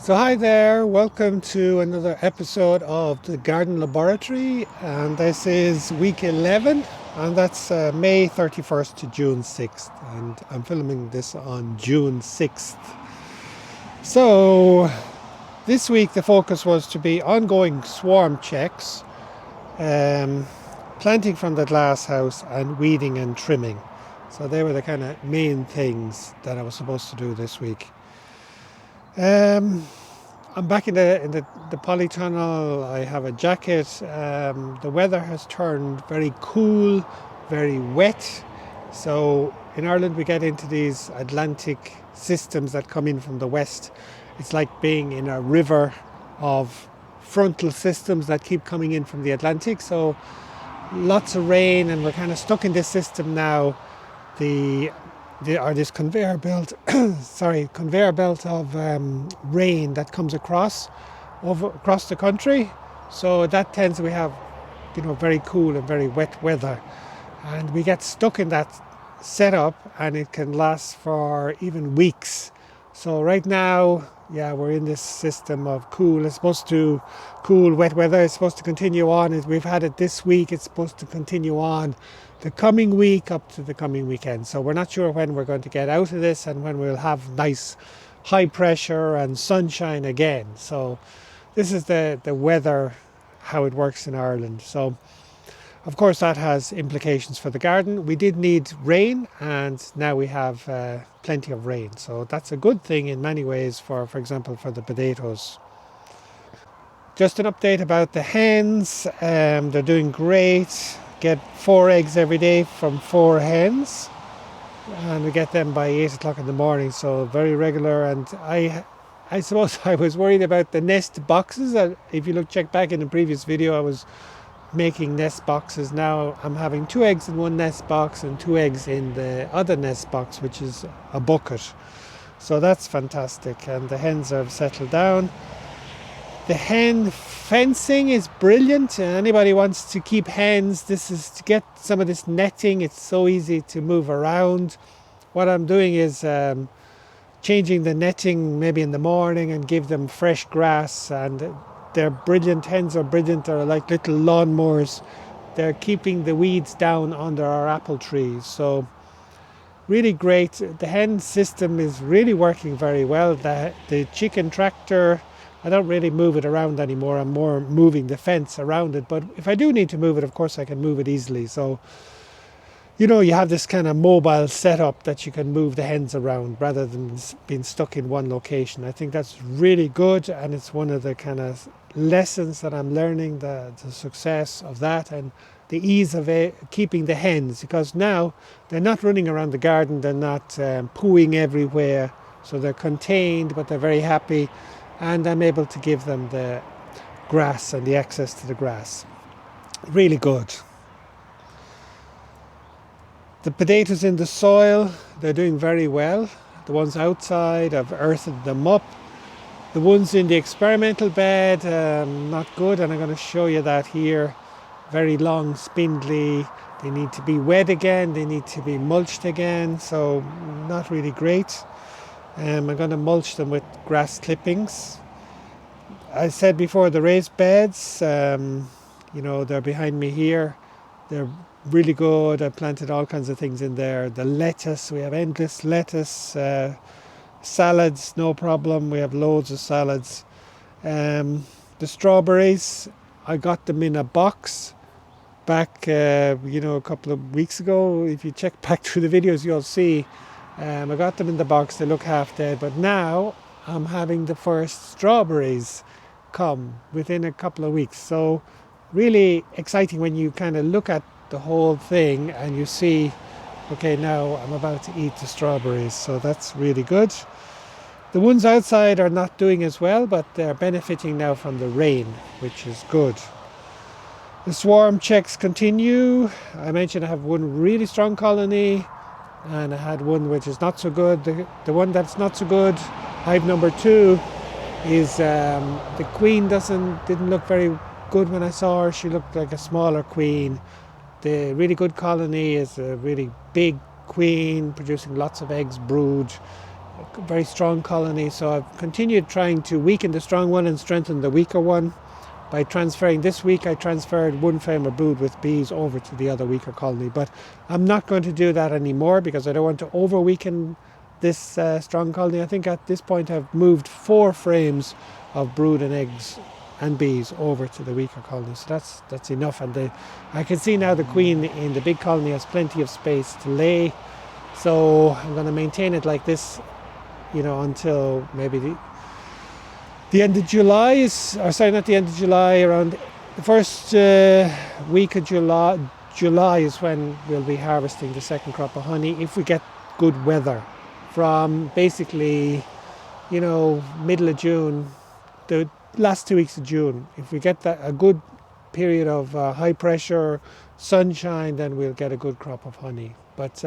So hi there, welcome to another episode of the Garden Laboratory, and this is week 11, and that's May 31st to June 6th, and I'm filming this on June 6th. So this week the focus was to be ongoing swarm checks, planting from the glasshouse, and weeding and trimming. So they were the kind of main things that I was supposed to do this week. I'm back in the polytunnel. I have a jacket. The weather has turned very cool, very wet. So in Ireland we get into these Atlantic systems that come in from the west. It's like being in a river of frontal systems that keep coming in from the Atlantic. So lots of rain, and we're kind of stuck in this system now. This conveyor belt, conveyor belt of rain that comes across the country. So that tends we have, very cool and very wet weather, and we get stuck in that setup, and it can last for even weeks. So right now, we're in this system of cool. It's supposed to cool, wet weather. It's supposed to continue on. We've had it this week. It's supposed to continue on the coming week up to the coming weekend. So we're not sure when we're going to get out of this and when we'll have nice high pressure and sunshine again. So this is the weather, how it works in Ireland. So of course that has implications for the garden. We did need rain, and now we have plenty of rain. So that's a good thing in many ways for example, for the potatoes. Just an update about the hens. They're doing great. Get 4 eggs every day from 4 hens, and we get them by 8 o'clock in the morning, so very regular. And I suppose I was worried about the nest boxes. If you check back in the previous video, I was making nest boxes. Now I'm having 2 eggs in one nest box and 2 eggs in the other nest box, which is a bucket. So that's fantastic, and the hens have settled down. The hen fencing is brilliant. Anybody wants to keep hens, this is to get some of this netting. It's so easy to move around. What I'm doing is changing the netting maybe in the morning and give them fresh grass, and they're brilliant. Hens are brilliant. They're like little lawnmowers. They're keeping the weeds down under our apple trees. So really great. The hen system is really working very well. The chicken tractor, I don't really move it around anymore. I'm more moving the fence around it. But if I do need to move it, of course, I can move it easily. So, you have this kind of mobile setup that you can move the hens around rather than being stuck in one location. I think that's really good, and it's one of the kind of lessons that I'm learning, the success of that and the ease of keeping the hens, because now they're not running around the garden. They're not pooing everywhere. So they're contained, but they're very happy. And I'm able to give them the grass and the access to the grass. Really good. The potatoes in the soil, they're doing very well. The ones outside, I've earthed them up. The ones in the experimental bed, not good, and I'm going to show you that here. Very long, spindly. They need to be wet again. They need to be mulched again. So not really great. I'm going to mulch them with grass clippings. I said before, the raised beds, they're behind me here. They're really good. I planted all kinds of things in there. The lettuce, we have endless lettuce. Salads, no problem. We have loads of salads. The strawberries, I got them in a box back, a couple of weeks ago. If you check back through the videos, you'll see. I got them in the box. They look half dead, but now I'm having the first strawberries come within a couple of weeks. So really exciting when you kind of look at the whole thing and you see, okay, now I'm about to eat the strawberries. So that's really good. The ones outside are not doing as well, but they're benefiting now from the rain, which is good. The swarm checks continue. I mentioned I have one really strong colony, and I had one which is not so good. The one that's not so good, hive number 2, is the queen didn't look very good when I saw her. She looked like a smaller queen. The really good colony is a really big queen producing lots of eggs, brood. very strong colony. So I've continued trying to weaken the strong one and strengthen the weaker one by transferring. This week I transferred one frame of brood with bees over to the other weaker colony, but I'm not going to do that anymore because I don't want to over weaken this strong colony. I think at this point I've moved 4 frames of brood and eggs and bees over to the weaker colony, so that's enough. And I can see now the queen in the big colony has plenty of space to lay, so I'm going to maintain it like this, until maybe the end of July, not the end of July, around the first week of July. July is when we'll be harvesting the second crop of honey, if we get good weather. From basically, middle of June, the last 2 weeks of June, if we get a good period of high pressure sunshine, then we'll get a good crop of honey. But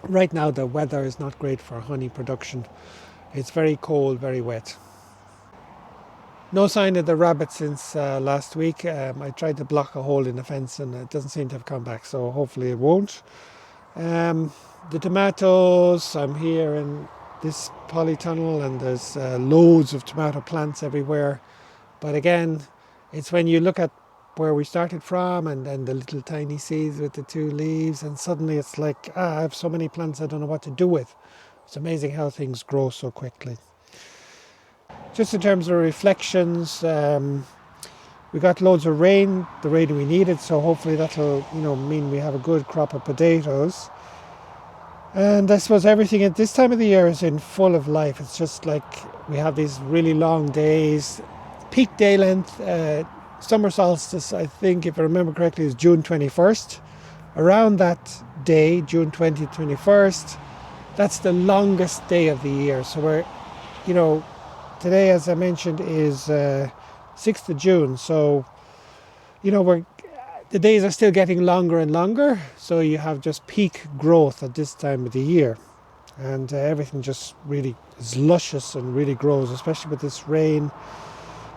right now the weather is not great for honey production. It's very cold, very wet. No sign of the rabbit since last week. I tried to block a hole in the fence and it doesn't seem to have come back, so hopefully it won't. The tomatoes, I'm here in this polytunnel and there's loads of tomato plants everywhere. But again, it's when you look at where we started from and then the little tiny seeds with the 2 leaves, and suddenly it's like, I have so many plants I don't know what to do with. It's amazing how things grow so quickly. Just in terms of reflections, we got loads of rain, the rain we needed, so hopefully that'll mean we have a good crop of potatoes. And I suppose everything at this time of the year is in full of life. It's just like we have these really long days. Peak day length, summer solstice, I think, if I remember correctly, is June 21st. Around that day, June 20th, 21st, that's the longest day of the year. So we're, today, as I mentioned, is 6th of June. So, the days are still getting longer and longer. So you have just peak growth at this time of the year. And everything just really is luscious and really grows, especially with this rain,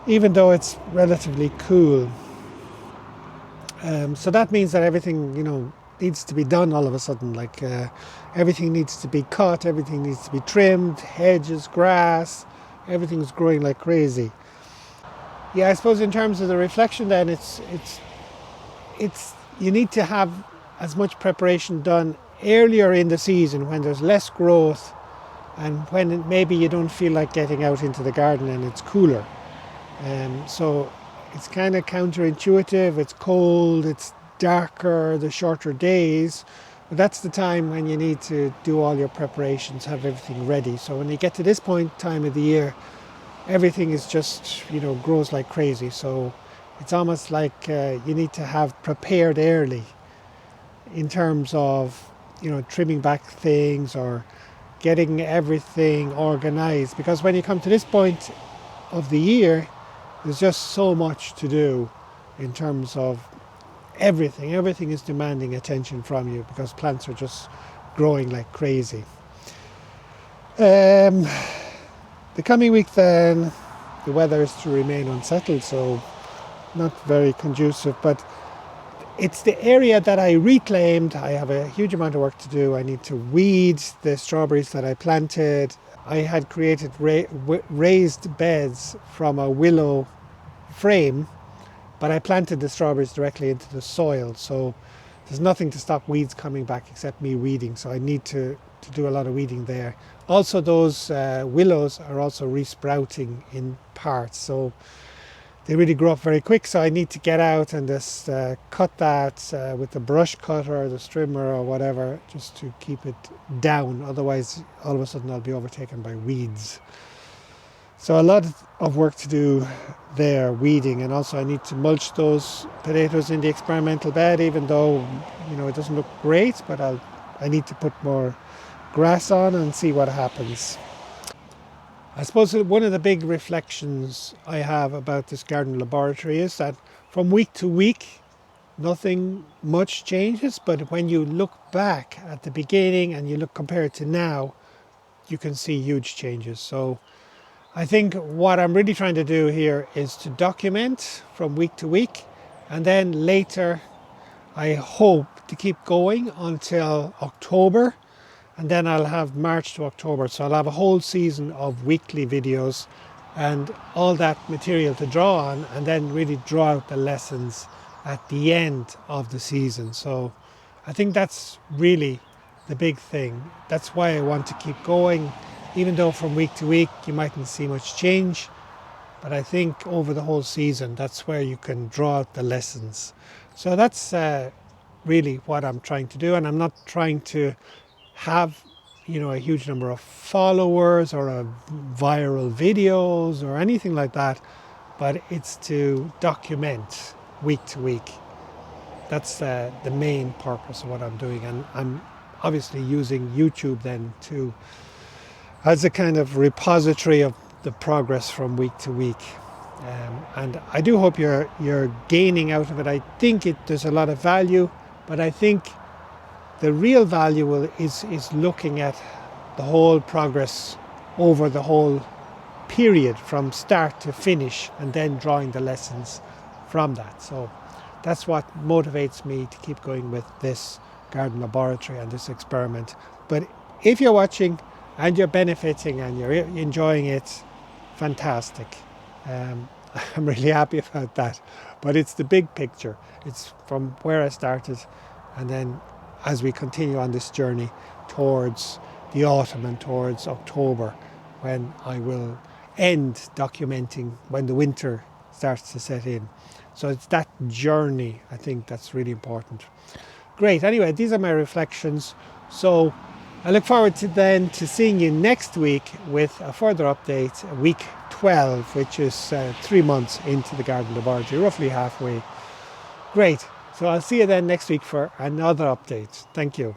even though it's relatively cool. So that means that everything, needs to be done all of a sudden. Like everything needs to be cut, everything needs to be trimmed, hedges, grass, everything's growing like crazy. Yeah, I suppose in terms of the reflection then, it's you need to have as much preparation done earlier in the season when there's less growth and when maybe you don't feel like getting out into the garden and it's cooler. So it's kind of counterintuitive. It's cold, it's darker, the shorter days, but that's the time when you need to do all your preparations, have everything ready. So when you get to this time of the year, everything is just, grows like crazy. So it's almost like you need to have prepared early in terms of, trimming back things or getting everything organized. Because when you come to this point of the year, there's just so much to do in terms of everything. Everything is demanding attention from you because plants are just growing like crazy. The coming week then, the weather is to remain unsettled, so not very conducive, but it's the area that I reclaimed. I have a huge amount of work to do. I need to weed the strawberries that I planted. I had created raised beds from a willow frame, but I planted the strawberries directly into the soil, so there's nothing to stop weeds coming back except me weeding, so I need to do a lot of weeding there. Also, those willows are also resprouting in parts, so they really grow up very quick, so I need to get out and just cut that with the brush cutter, the trimmer or whatever, just to keep it down. Otherwise, all of a sudden I'll be overtaken by weeds. So a lot of work to do there, weeding, and also I need to mulch those potatoes in the experimental bed, even though it doesn't look great, but I need to put more grass on and see what happens. I suppose one of the big reflections I have about this garden laboratory is that from week to week, nothing much changes, but when you look back at the beginning and you look compared to now, you can see huge changes. So I think what I'm really trying to do here is to document from week to week, and then later I hope to keep going until October, and then I'll have March to October. So I'll have a whole season of weekly videos and all that material to draw on, and then really draw out the lessons at the end of the season. So I think that's really the big thing. That's why I want to keep going, even though from week to week you mightn't see much change. But I think over the whole season, that's where you can draw out the lessons. So that's really what I'm trying to do. And I'm not trying to have, a huge number of followers or a viral videos or anything like that. But it's to document week to week. That's the main purpose of what I'm doing. And I'm obviously using YouTube then to as a kind of repository of the progress from week to week. And I do hope you're gaining out of it. I think there's a lot of value, but I think the real value is looking at the whole progress over the whole period from start to finish, and then drawing the lessons from that. So that's what motivates me to keep going with this garden laboratory and this experiment. But if you're watching and you're benefiting and you're enjoying it, fantastic. I'm really happy about that. But it's the big picture. It's from where I started, and then as we continue on this journey towards the autumn and towards October, when I will end documenting when the winter starts to set in. So it's that journey, I think, that's really important. Great. Anyway, these are my reflections. So I look forward to seeing you next week with a further update, week 12, which is 3 months into the garden laboratory, roughly halfway. Great. So I'll see you then next week for another update. Thank you.